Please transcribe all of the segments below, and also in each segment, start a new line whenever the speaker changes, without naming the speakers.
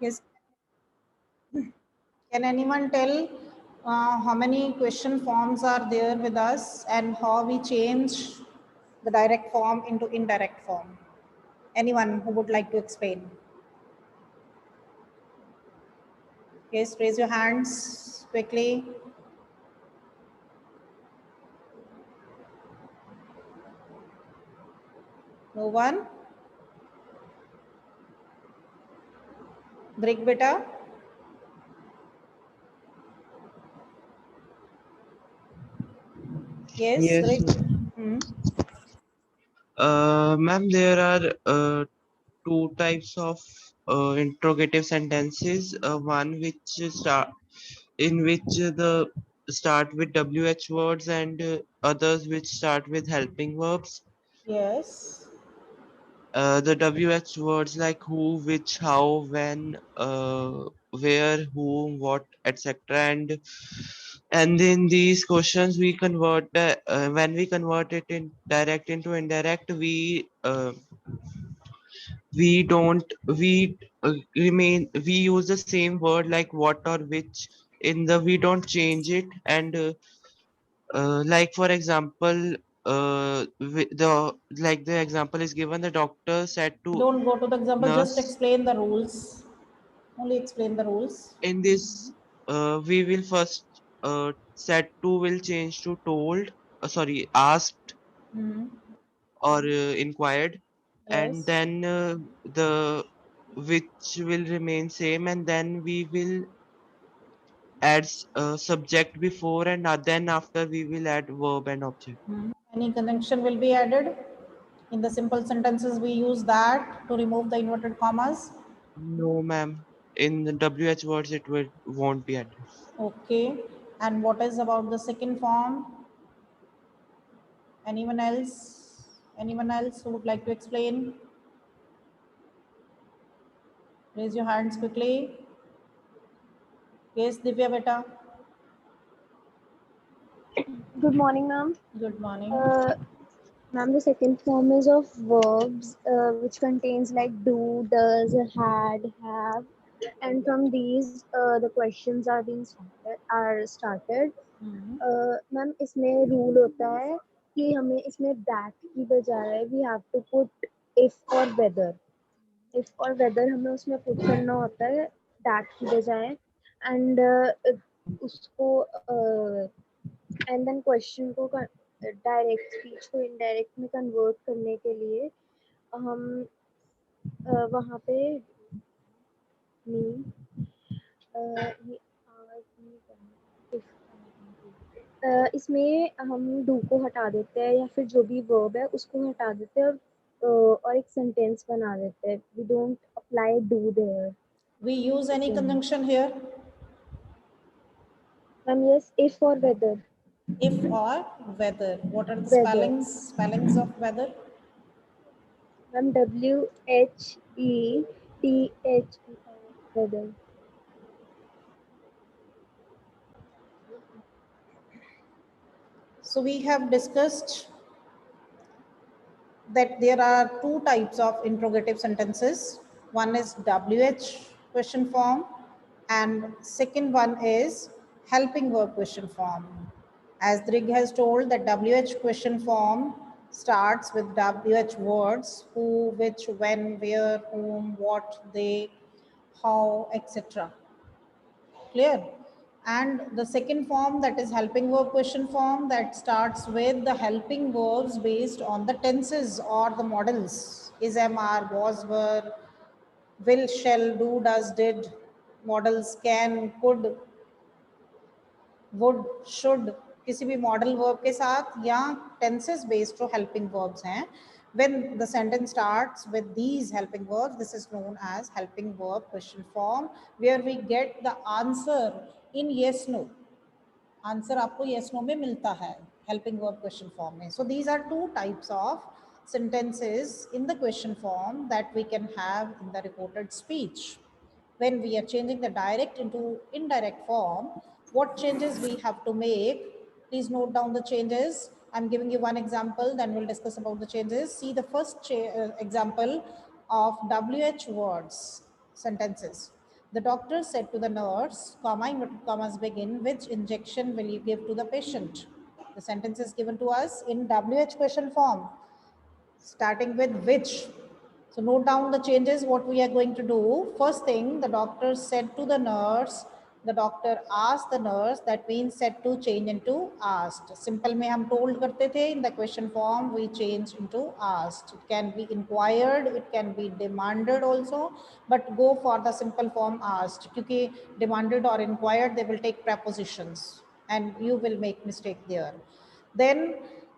Yes. Can anyone tell how many question forms are there with us and how we change the direct form into indirect form? Anyone who would like to explain? Yes, raise your hands quickly. No one? Drig beta? Yes,
Yes,
Drig.
ma'am, there are two types of interrogative sentences. One which start in which the start with WH words and others which start with helping verbs.
Yes.
The WH words like who, which, how, when, where, whom, what, etc. And in these questions we convert when we convert it in direct into indirect, we don't we remain we use the same word like what or which in the we don't change it. And like for example, the example is given, the doctor said to
Don't go to the example, just
nurse.
explain the rules. Only explain the rules.
In this we will first said to will change to told, sorry, asked or inquired. And
Yes.
then the which will remain same, and then we will add subject before, and then after we will add verb and object.
Any conjunction will be added. In the simple sentences, we use that to remove the inverted commas.
No, ma'am. In the WH words, it will won't be added.
Okay. And what is about the second form? Anyone else? Anyone else who would like to explain? Raise your hands quickly. Yes, Divya beta.
Good morning, ma'am.
Good morning.
Uh, Ma'am, the second form is of verbs, which contains like do, does, had, have, and from these, the questions are being started. Ma'am इसमें rule होता है कि हमें इसमें that की बजाय we have to put if or whether. If or whether हमें उसमें put करना होता है that की बजाय, and उसको एंड देन क्वेश्चन को डायरेक्ट स्पीच को इनडायरेक्ट में कन्वर्ट करने के लिए हम वहाँ पे मीन ये आज नहीं करना इसमें हम डू को हटा देते हैं या फिर जो भी वर्ब है उसको हटा देते हैं और एक सेंटेंस बना देते हैं. We don't apply do there.
We use any conjunction here?
Ma'am yes if और whether.
If or whether. What are the
Whether.
spellings of whether?
Ma'am WHETHER. Whether.
So we have discussed that there are two types of interrogative sentences. One is WH question form and second one is helping verb question form. As Drig has told, that WH question form starts with WH words, who, which, when, where, whom, what, they, how, etc. Clear? And the second form, that is helping verb question form, that starts with the helping verbs based on the tenses or the models. Is, am, are, was, were, will, shall, do, does, did, models can, could, would, should, किसी भी modal verb के साथ या tenses based जो helping verbs हैं. When the sentence starts with these helping verbs, this is known as helping verb question form, where we get the answer in yes no. Answer आपको yes no में मिलता है helping verb question form में. So these are two types of sentences in the question form that we can have in the reported speech. When we are changing the direct into indirect form, what changes we have to make? Please note down the changes. I'm giving you one example, then we'll discuss about the changes. See the first example of WH words sentences. The doctor said to the nurse, comma, inverted commas begin, which injection will you give to the patient? The sentence is given to us in WH question form, starting with which. So note down the changes, what we are going to do. First thing, the doctor said to the nurse, the doctor asked the nurse, that means said to change into asked. Simple में हम told करते थे, in the question form we change into asked. It can be inquired, it can be demanded also, but go for the simple form asked. क्योंकि demanded or inquired, they will take prepositions and you will make mistake there. Then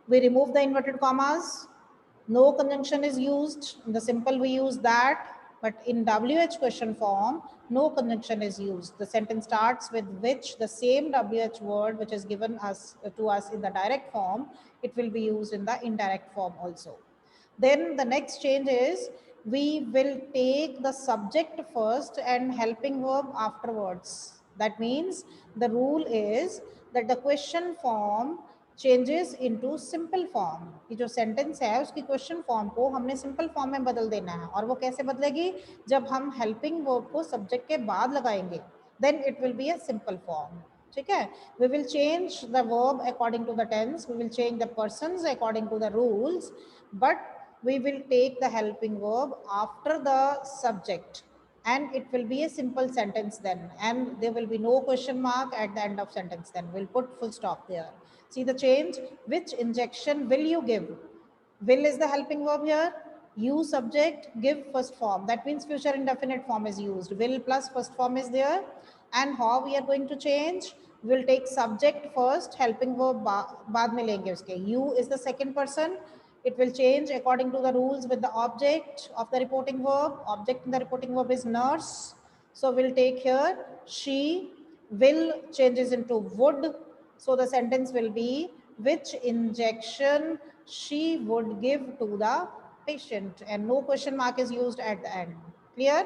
we remove the inverted commas. No conjunction is used. In the simple, we use that. But in WH question form, no conjunction is used. The sentence starts with which, the same WH word which is given to us in the direct form, it will be used in the indirect form also. Then the next change is we will take the subject first and helping verb afterwards. That means the rule is that the question form changes into simple form. कि जो sentence है उसकी question form को हमने simple form में बदल देना है. और वो कैसे बदलेगी? जब हम helping verb को subject के बाद लगाएंगे, then it will be a simple form. ठीक है? We will change the verb according to the tense. We will change the persons according to the rules. But we will take the helping verb after the subject. And it will be a simple sentence then. And there will be no question mark at the end of sentence then. We'll put full stop there. See the change? Which injection will you give? Will is the helping verb here. You subject, give first form. That means future indefinite form is used. Will plus first form is there. And how we are going to change? We'll take subject first, helping verb baad mein lenge uske. You is the second person. It will change according to the rules with the object of the reporting verb. Object in the reporting verb is nurse. So we'll take here she. Will changes into would. So the sentence will be which injection she would give to the patient, and no question mark is used at the end. Clear?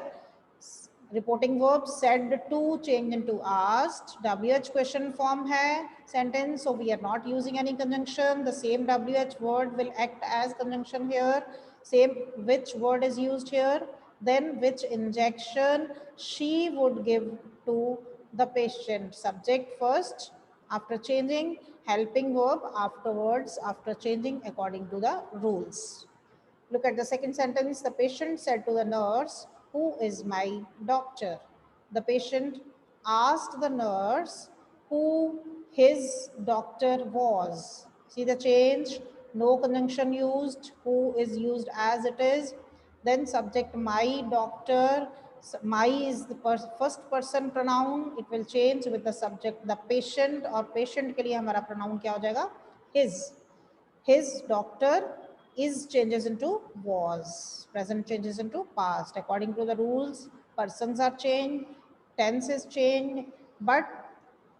Reporting verb said to change into asked. WH question form hai sentence, so we are not using any conjunction. The same WH word will act as conjunction here. Same which word is used here. Then which injection she would give to the patient. Subject first, after changing, helping verb afterwards, after changing according to the rules. Look at the second sentence. The patient said to the nurse, who is my doctor? The patient asked the nurse who his doctor was. See the change? No conjunction used. Who is used as it is. Then subject my doctor. My is the first person pronoun. It will change with the subject the patient, और patient के लिए हमारा pronoun क्या हो जाएगा? His. His doctor is changes into was. Present changes into past. According to the rules, persons are changed, tense is changed, but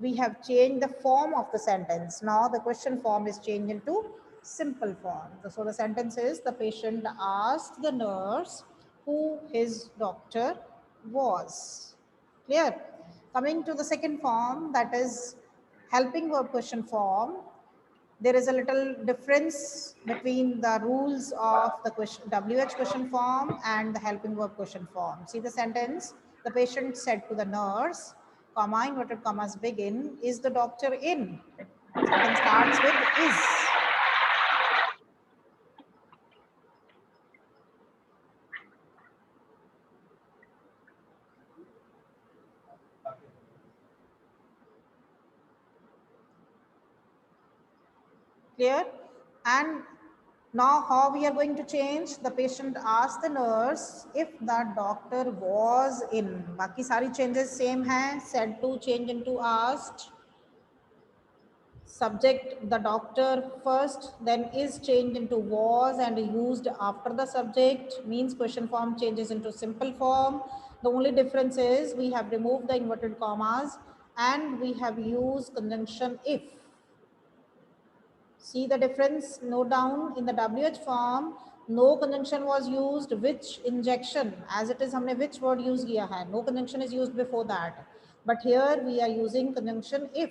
we have changed the form of the sentence. Now the question form is changed into simple form. So the sentence is the patient asked the nurse who his doctor was. Clear? Coming to the second form, that is helping verb question form. There is a little difference between the rules of the question, WH question form and the helping verb question form. See the sentence, the patient said to the nurse, comma, inverted commas begin, is the doctor in? Sentence starts with is. Clear? And now how we are going to change? The patient asked the nurse if the doctor was in. Baki sari changes same hai. Said to change into asked. Subject the doctor first, then is changed into was and used after the subject. Means question form changes into simple form. The only difference is we have removed the inverted commas and we have used conjunction if. See the difference? Note down in the WH form, no conjunction was used. Which injection? As it is, हमने which word use किया है. No conjunction is used before that. But here we are using conjunction if.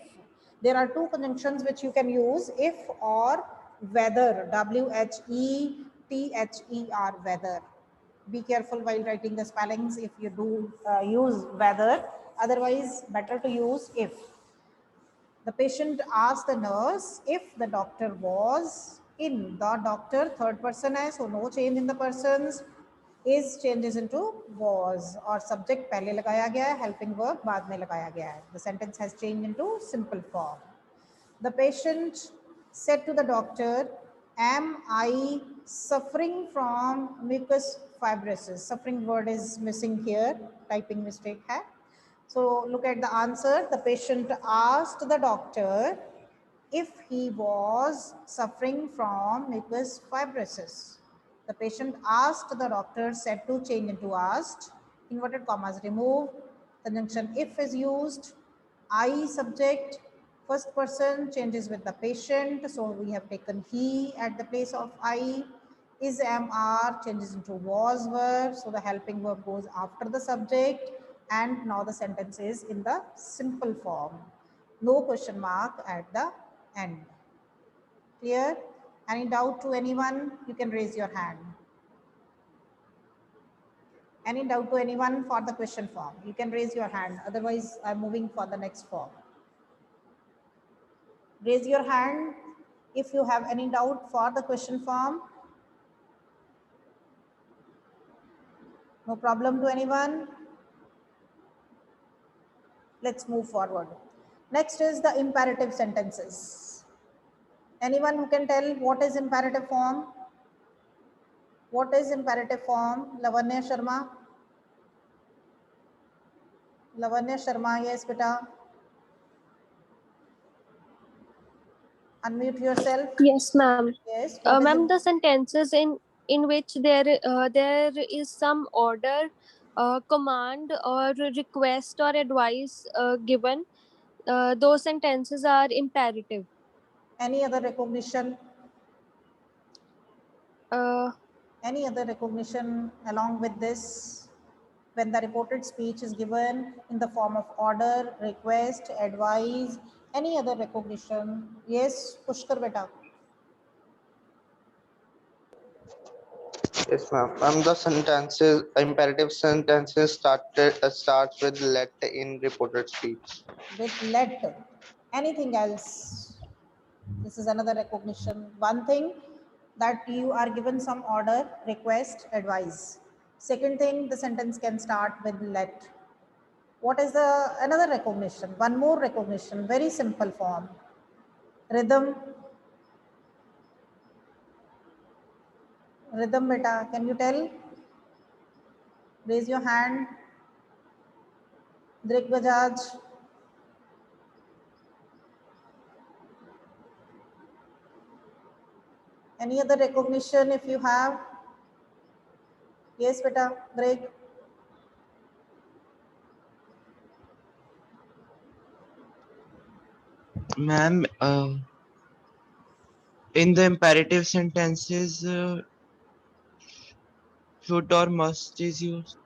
There are two conjunctions which you can use, if or whether. WHETHER, whether. Be careful while writing the spellings if you do use whether, otherwise better to use if. The patient asked the nurse if the doctor was in. The doctor third person है, so no change in the persons. Is changes into was, और subject पहले लगाया गया है, helping verb बाद में लगाया गया है. The sentence has changed into simple form. The patient said to the doctor, am I suffering from mucus fibrosis? Suffering word is missing here, typing mistake hai. So look at the answer. The patient asked the doctor if he was suffering from mucus fibrosis. The patient asked the doctor, said to change into asked, inverted commas removed, conjunction if is used, I subject, first person changes with the patient, so we have taken he at the place of I. Is am are changes into was verb, so the helping verb goes after the subject, and now the sentence is in the simple form. No question mark at the end. Clear? Any doubt to anyone? You can raise your hand. Any doubt to anyone for the question form? You can raise your hand. Otherwise, I'm moving for the next form. Raise your hand if you have any doubt for the question form. No problem to anyone? Let's move forward. Next is the imperative sentences. Anyone who can tell what is imperative form? What is imperative form? Lavanya Sharma? Lavanya Sharma, yes, beta. Unmute yourself.
Yes, ma'am.
Yes. What is
Ma'am, the sentences in which there is some order, command, or request or advice given, those sentences are imperative.
any other recognition?
Uh,
Any other recognition along with this? When the reported speech is given in the form of order, request, advice, any other recognition? Yes, Pushkar beta.
Yes, ma'am. The sentences, imperative sentences starts with let in reported speech.
With let. Anything else? This is another recognition. One thing, that you are given some order, request, advice. Second thing, the sentence can start with let. What is the another recognition? One more recognition, very simple form. Rhythm. Rhythm beta, can you tell? Raise your hand. Drik Bajaj. Any other recognition if you have? Yes, beta, Drik.
Ma'am, in the imperative sentences, should or must is used.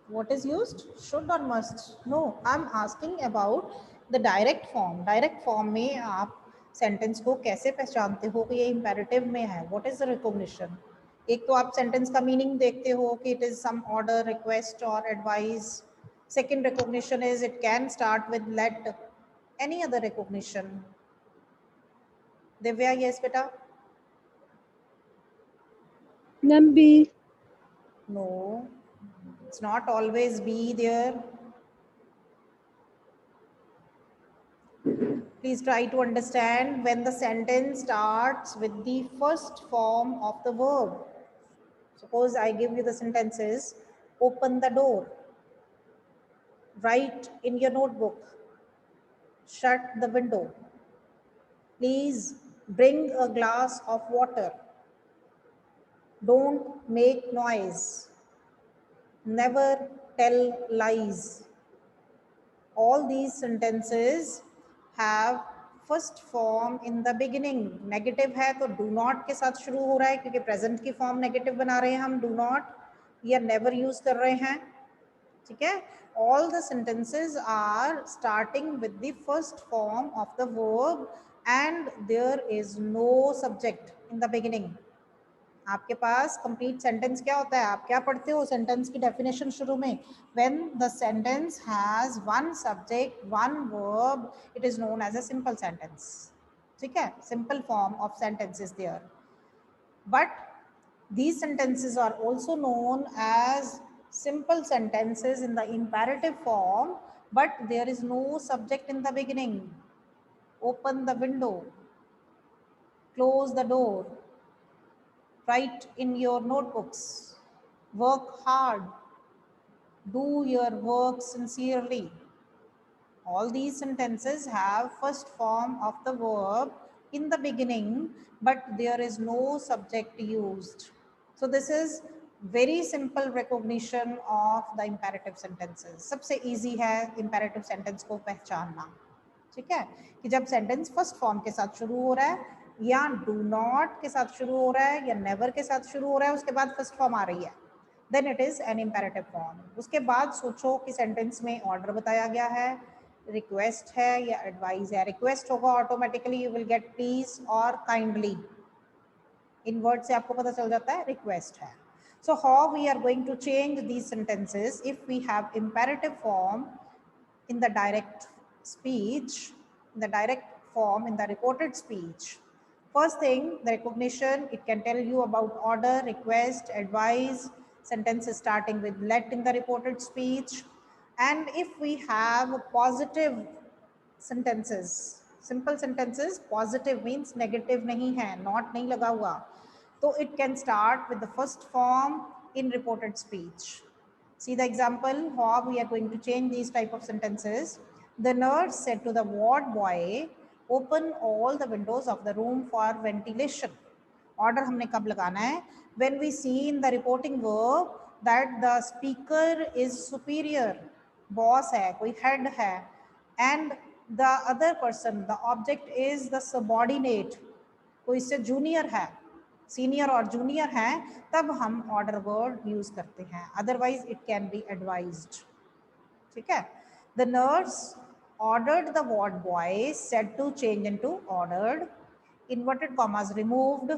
What is used? Should or must? No, I'm asking about the direct form. Direct form में आप sentence को कैसे पहचानते हो कि ये imperative में है? What is the recognition? एक तो आप sentence का meaning देखते हो कि it is some order, request or advice. Second recognition is it can start with let. Any other recognition? Divya, yes, beta?
Nambi.
No, it's not always be there. Please try to understand when the sentence starts with the first form of the verb. Suppose I give you the sentences, open the door, write in your notebook, shut the window, please bring a glass of water, don't make noise, never tell lies. All these sentences have first form in the beginning. Negative है तो do not के साथ शुरू हो रहा है क्योंकि present की फॉर्म नेगेटिव बना रहे हैं हम. डू नॉट या नेवर यूज कर रहे हैं. ठीक है. All the sentences are starting with the first form of the verb and there is no subject in the beginning. आपके पास कंप्लीट सेंटेंस क्या होता है, आप क्या पढ़ते हो सेंटेंस की डेफिनेशन शुरू में, when the sentence has one subject one verb it is known as a simple sentence. ठीक है, simple form of sentence is there, but these sentences are also known as simple sentences in the imperative form, but there is no subject in the beginning. Open the window, close the door, write in your notebooks, work hard, do your work sincerely. All these sentences have first form of the verb in the beginning, but there is no subject used. So this is very simple recognition of the imperative sentences. सबसे easy है imperative sentence को पहचानना. ठीक है, कि जब sentence first form के साथ शुरू हो रहा है या डू नॉट के साथ शुरू हो रहा है या नेवर के साथ शुरू हो रहा है, उसके बाद फर्स्ट फॉर्म आ रही है, then it is an imperative form. उसके बाद सोचो कि सेंटेंस में ऑर्डर बताया गया है, रिक्वेस्ट है या एडवाइस है. रिक्वेस्ट होगा automatically you will get please और काइंडली, इन वर्ड से आपको पता चल जाता है रिक्वेस्ट है. So how we are going to change these sentences if we have imperative form in the direct speech, in the direct form, in the reported speech. First thing, the recognition, it can tell you about order, request, advise, sentences starting with let in the reported speech. And if we have positive sentences, simple sentences, positive means negative nahi hai, not nahi laga hua, so it can start with the first form in reported speech. See the example how we are going to change these type of sentences. The nurse said to the ward boy, open all the windows of the room for ventilation. Order हमने कब लगाना है? When we see in the reporting verb that the speaker is superior, boss है, कोई head है, and the other person, the object is the subordinate, कोई इससे junior है, सीनियर और जूनियर हैं, तब हम ऑर्डर वर्ड यूज करते हैं, otherwise it can B advised. ठीक है, the nurse ordered the ward boy said to change into ordered, inverted commas removed,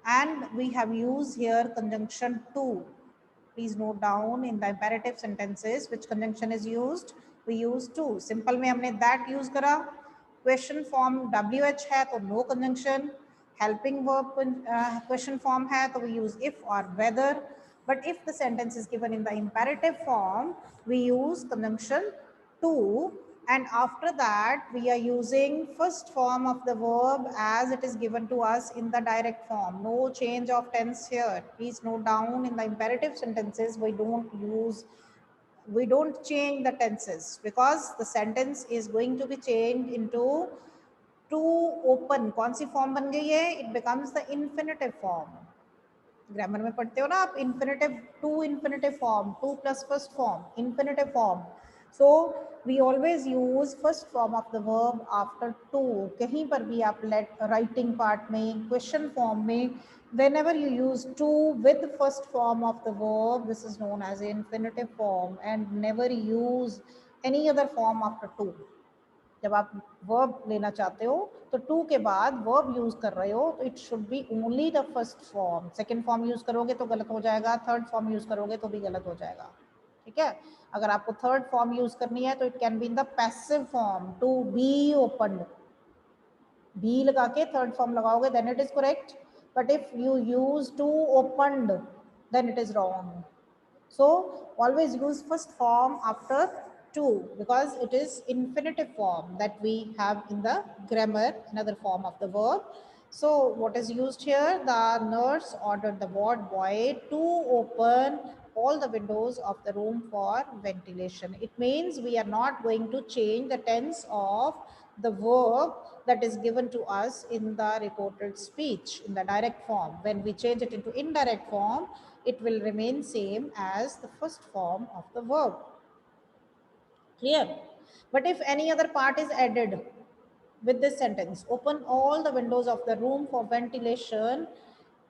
and we have used here conjunction to. Please note down in the imperative sentences which conjunction is used. We use to. Simple में हमने that use करा, question form WH है तो no conjunction, helping verb question form है तो we use if or whether, but if the sentence is given in the imperative form we use conjunction to, and after that we are using first form of the verb as it is given to us in the direct form. No change of tense here. Please note down in the imperative sentences we don't change the tenses because the sentence is going to be changed into to open. कौन सी form बन गई है? It becomes the infinitive form. Grammar में पढ़ते हो ना आप, infinitive to infinitive form, to plus first form, infinitive form. So we always use first form of the verb after to. कहीं पर भी आप writing part में, question form में, whenever you use to with first form of the verb, this is known as infinitive form, and never use any other form after to. जब आप verb लेना चाहते हो तो टू के बाद वर्ब यूज कर रहे हो तो it should be only the first form. Second form use करोगे तो गलत हो जाएगा, थर्ड फॉर्म यूज करोगे तो भी गलत हो जाएगा. ठीक है, अगर आपको थर्ड फॉर्म यूज करनी है तो it can be in the passive form, to be opened, be लगा के थर्ड फॉर्म लगाओगे then it is correct, but if you use to opened then it is wrong. So always use first form after to because it is infinitive form that we have in the grammar, another form of the verb. So what is used here? The nurse ordered the ward boy to open all the windows of the room for ventilation. It means we are not going to change the tense of the verb that is given to us in the reported speech in the direct form. When we change it into indirect form, it will remain same as the first form of the verb. Clear? But if any other part is added with this sentence, open all the windows of the room for ventilation,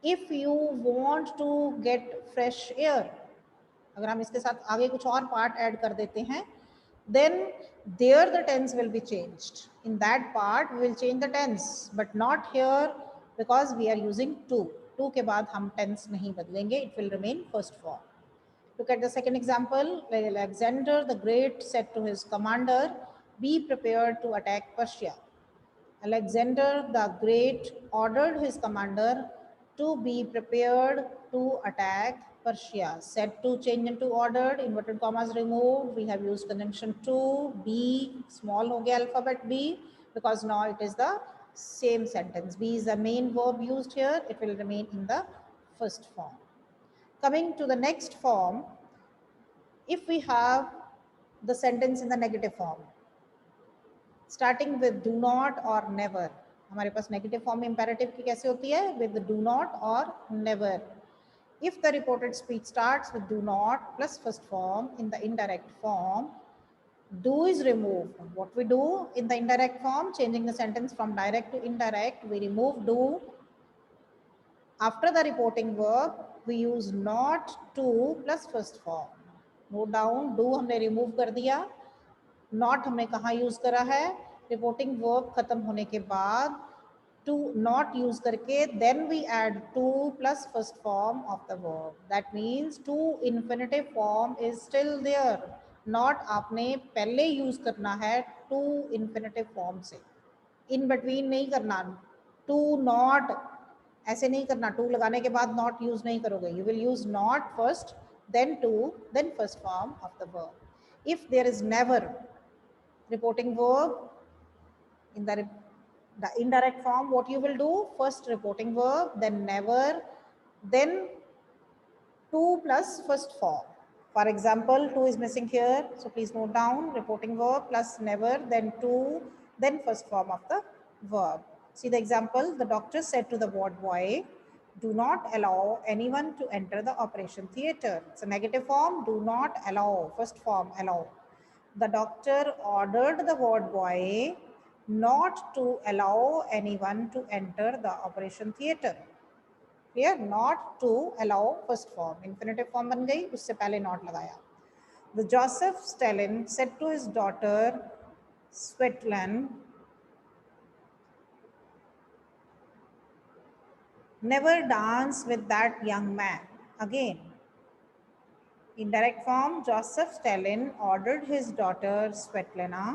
if you want to get fresh air, अगर हम इसके साथ आगे कुछ और part add कर देते हैं, then there the tense will be changed. In that part we will change the tense, but not here because we are using to. To के बाद हम टेंस नहीं बदलेंगे, it will remain first form. Look at the second example. Alexander the Great said to his commander, "Be prepared to attack Persia." Alexander the Great ordered his commander to be prepared to attack Persia. Said to change into ordered, inverted commas removed. We have used conjunction to. Be small ho gaya alphabet B, because now it is the same sentence. Be is the main verb used here. It will remain in the first form. Coming to the next form, if we have the sentence in the negative form, starting with do not or never. हमारे पास negative form imperative की कैसे होती है? With do not or never. If the reported speech starts with do not plus first form in the indirect form, do is removed. What we do in the indirect form, changing the sentence from direct to indirect, we remove do. After the reporting verb, we use not to plus first form. Note down, do हमने remove कर दिया, not हमने कहाँ use करा है? Reporting verb खत्म होने के बाद to not use करके then we add to plus first form of the verb. That means to infinitive form is still there. Not आपने पहले use करना है to infinitive form से. In between नहीं करना. To not ऐसे नहीं करना. To लगाने के बाद not use नहीं करोगे. You will use not first, then to, then first form of the verb. If there is never reporting verb in the indirect form, what you will do? First reporting verb, then never, then to plus first form. For example, to is missing here, so please note down reporting verb plus never, then to, then first form of the verb. See the example. The doctor said to the ward boy, "Do not allow anyone to enter the operation theatre." It's a negative form. Do not allow. First form allow. The doctor ordered the ward boy not to allow anyone to enter the operation theatre. Clear? Not to allow first form. Infinitive form बन गई, उससे पहले not लगाया. The Joseph Stalin said to his daughter Svetlana, "Never dance with that young man." Again, indirect form, Joseph Stalin ordered his daughter Svetlana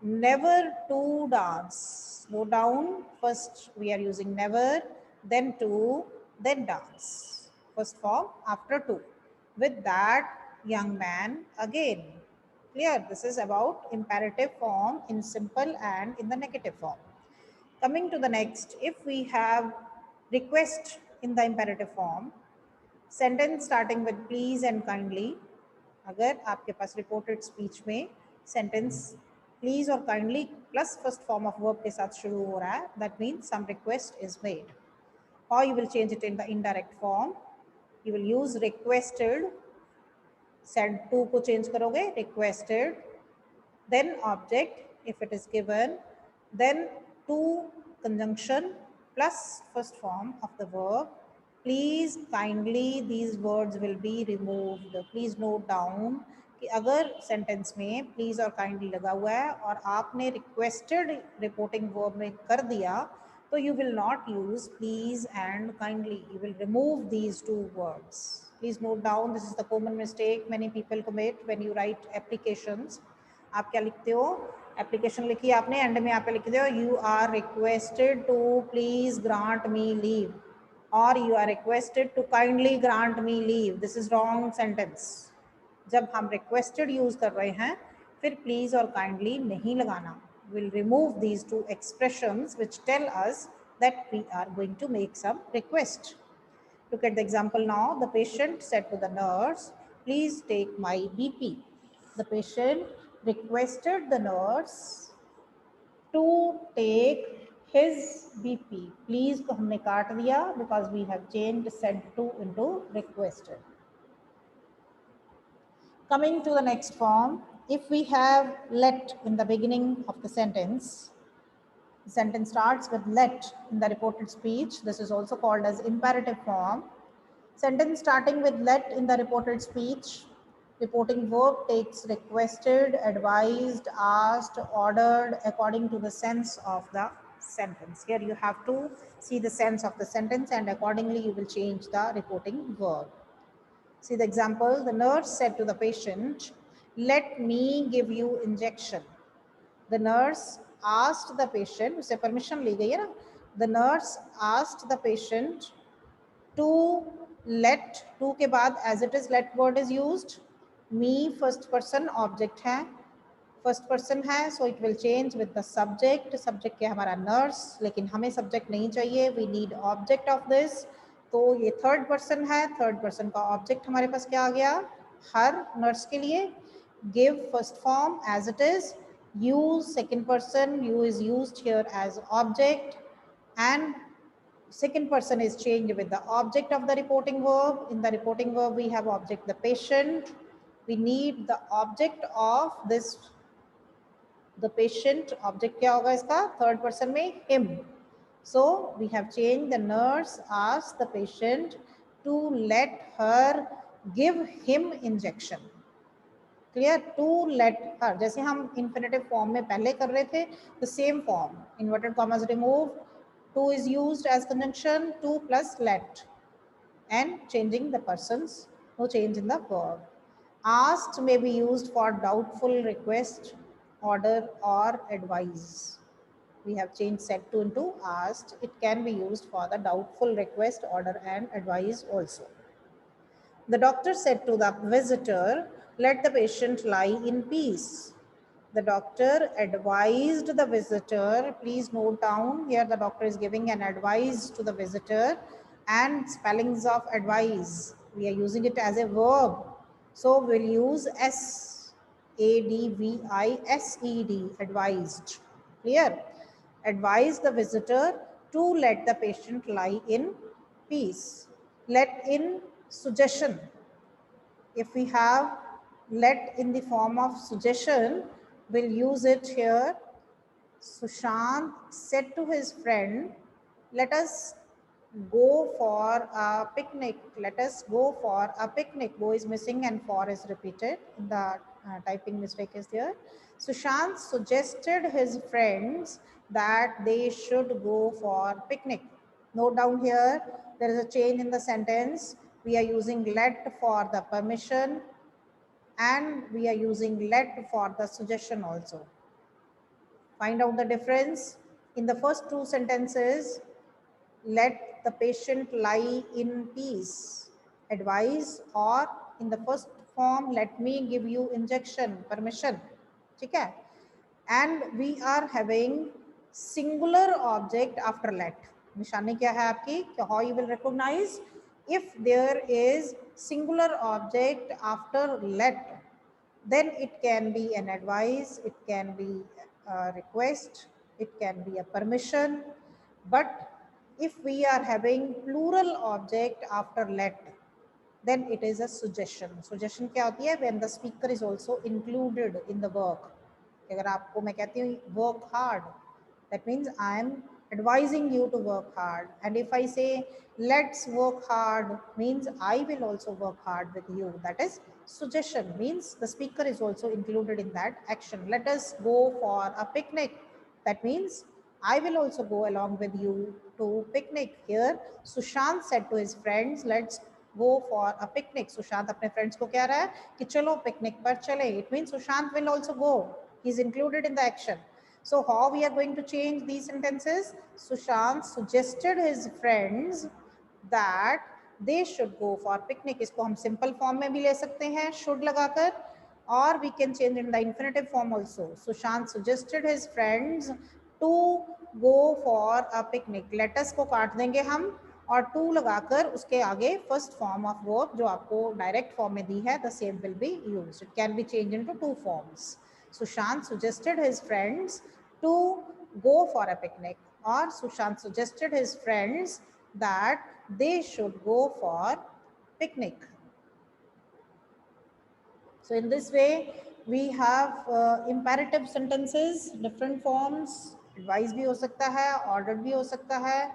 never to dance. Go down. First we are using never, then to, then dance. First form after to. With that young man again. Clear? This is about imperative form in simple and in the negative form. Coming to the next, if we have request in the imperative form, sentence starting with please and kindly. अगर आपके पास reported speech में sentence please और kindly plus first form of verb के साथ शुरू हो रहा है, that means some request is made. Or you will change it in the indirect form. You will use requested. Said to को change करोगे requested. Then object if it is given. Then to conjunction plus first form of the verb. Please, kindly, these words will be removed. Please note down कि अगर sentence में please और kindly लगा हुआ है और आपने requested reporting verb में कर दिया, तो you will not use please and kindly. You will remove these two words. Please note down, this is the common mistake many people commit when you write applications. आप क्या लिखते हो? Application लिखी आपने, एंड में आप लिख दो you are requested to please grant me leave और you are requested to kindly grant me leave. This is wrong sentence. जब हम रिक्वेस्टेड यूज कर रहे हैं फिर प्लीज और काइंडली नहीं लगाना. Will remove these two expressions which tell us that we are going to make some request. Look at the example now. The patient said to the nurse, "Please take my BP." The patient requested the nurse to take his BP. Please को हमने काट दिया because we have changed said to into requested. Coming to the next form, if we have let in the beginning of the sentence starts with let in the reported speech. This is also called as imperative form. Sentence starting with let in the reported speech. Reporting verb takes requested, advised, asked, ordered according to the sense of the sentence. Here you have to see the sense of the sentence and accordingly you will change the reporting verb. See the example, the nurse said to the patient, let me give you injection. The nurse asked the patient, उसे permission ली गई है ना, the nurse asked the patient to let, to के बाद as it is let word is used, me first person object है, first person है so it will change with the subject. Subject क्या हमारा नर्स, लेकिन हमें सब्जेक्ट नहीं चाहिए, we need object of this. तो ये थर्ड पर्सन है, थर्ड पर्सन का ऑब्जेक्ट हमारे पास क्या आ गया, हर नर्स के लिए. Give first form as it is, use second person, you is used here as object and second person is changed with the object of the reporting verb. In the reporting verb we have object the patient, we need the object of this, the patient. Object क्या होगा इसका, third person में him. So we have changed, the nurse asked the patient to let her give him injection. Clear? To let her, जैसे हम infinitive form में पहले कर रहे थे, the same form, inverted commas removed, to is used as conjunction, to plus let, and changing the persons, no change in the verb. Asked may be used for doubtful request, order or advice. We have changed said to into asked. It can be used for the doubtful request, order and advice also. The doctor said to the visitor, let the patient lie in peace. The doctor advised the visitor, please note down here the doctor is giving an advice to the visitor, and spellings of advise, we are using it as a verb. So we'll use S-A-D-V-I-S-E-D, advised. Clear? Advise the visitor to let the patient lie in peace. Let in suggestion. If we have let in the form of suggestion, we'll use it here. Sushant said to his friend, let us go for a picnic. Let us go for a picnic. Go is missing and for is repeated. The typing mistake is there. Sushant suggested his friends that they should go for picnic. Note down here, there is a change in the sentence. We are using let for the permission and we are using let for the suggestion also. Find out the difference. In the first two sentences, let the patient lie in peace, advise, or in the first form, let me give you injection, permission. Okay? And we are having singular object after let. निशानी क्या है आपकी, how you will recognize if there is singular object after let, then it can be an advice, it can be a request, it can be a permission. But if we are having plural object after let, then it is a suggestion. Suggestion क्या होती है, when the speaker is also included in the work. अगर आपको मैं कहती हूँ work hard, that means I am advising you to work hard. And if I say let's work hard, means I will also work hard with you. That is suggestion, means the speaker is also included in that action. Let us go for a picnic. That means I will also go along with you to picnic. Here Sushant said to his friends, let's go for a picnic. Sushant अपने friends को कह रहा है कि चलो picnic पर चले. It means Sushant will also go. He is included in the action. So how we are going to change these sentences? Sushant suggested his friends that they should go for picnic. इसको हम simple form में भी ले सकते हैं should लगाकर, or we can change in the infinitive form also. Sushant suggested his friends to go for a picnic. Let us को काट देंगे हम और to लगाकर उसके आगे first form of verb जो आपको direct form में दी है, the same will be used. It can be changed into two forms. Sushant suggested his friends to go for a picnic, or Sushant suggested his friends that they should go for picnic. So in this way, we have imperative sentences, different forms. Advice भी हो सकता है, ordered भी हो सकता है,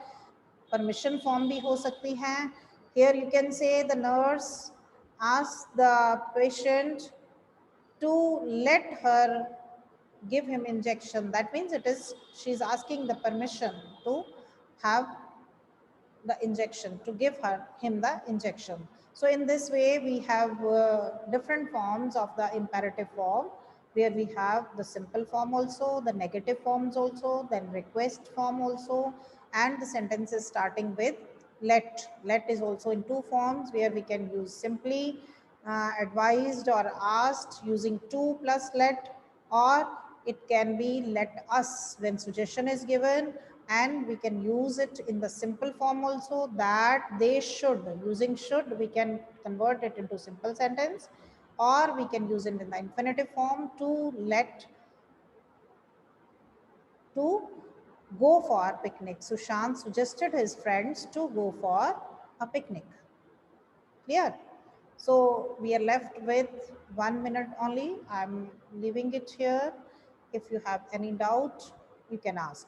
permission form भी हो सकती हैं. Here you can say the nurse asked the patient to let her give him injection. That means she's asking the permission to have the injection, to give him the injection. So in this way, we have different forms of the imperative form, where we have the simple form also, the negative forms also, then request form also, and the sentences starting with let. Let is also in two forms, where we can use simply advised or asked using to plus let, or it can be let us when suggestion is given, and we can use it in the simple form also, that they should. Using should, we can convert it into simple sentence, or we can use it in the infinitive form, to let, to go for picnic. Sushant suggested his friends to go for a picnic. Clear? So we are left with 1 minute only. I'm leaving it here. If you have any doubt, you can ask.